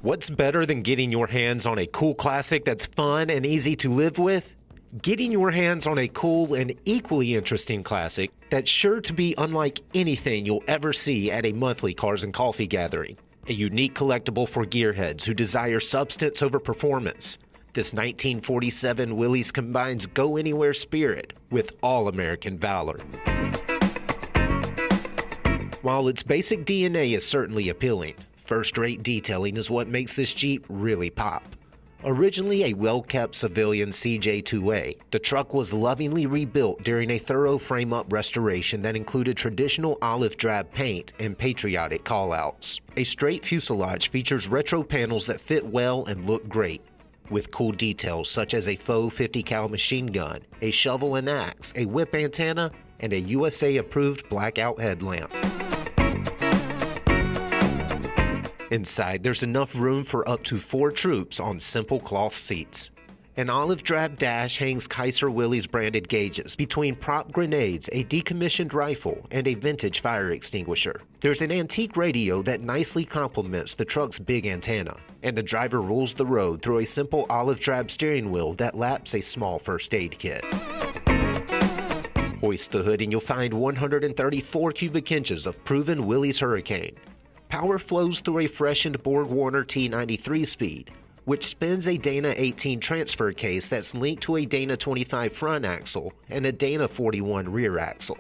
What's better than getting your hands on a cool classic that's fun and easy to live with? Getting your hands on a cool and equally interesting classic that's sure to be unlike anything you'll ever see at a monthly Cars and Coffee gathering. A unique collectible for gearheads who desire substance over performance. This 1947 Willys combines go-anywhere spirit with all-American valor. While its basic DNA is certainly appealing, first-rate detailing is what makes this Jeep really pop. Originally a well-kept civilian CJ2A, the truck was lovingly rebuilt during a thorough frame-up restoration that included traditional olive drab paint and patriotic callouts. A straight fuselage features retro panels that fit well and look great, with cool details such as a faux 50 cal machine gun, a shovel and axe, a whip antenna, and a USA-approved blackout headlamp. Inside, there's enough room for up to 4 troops on simple cloth seats. An olive drab dash hangs Kaiser Willys branded gauges between prop grenades, a decommissioned rifle, and a vintage fire extinguisher. There's an antique radio that nicely complements the truck's big antenna, and the driver rules the road through a simple olive drab steering wheel that laps a small first aid kit. Hoist the hood and you'll find 134 cubic inches of proven Willys Hurricane. Power flows through a freshened Borg-Warner T93 speed, which spins a Dana 18 transfer case that's linked to a Dana 25 front axle and a Dana 41 rear axle.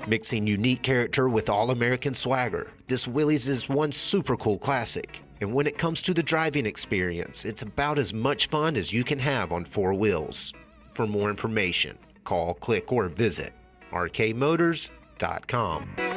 Mixing unique character with all-American swagger, this Willys is one super cool classic. And when it comes to the driving experience, it's about as much fun as you can have on 4 wheels. For more information, call, click, or visit rkmotors.com.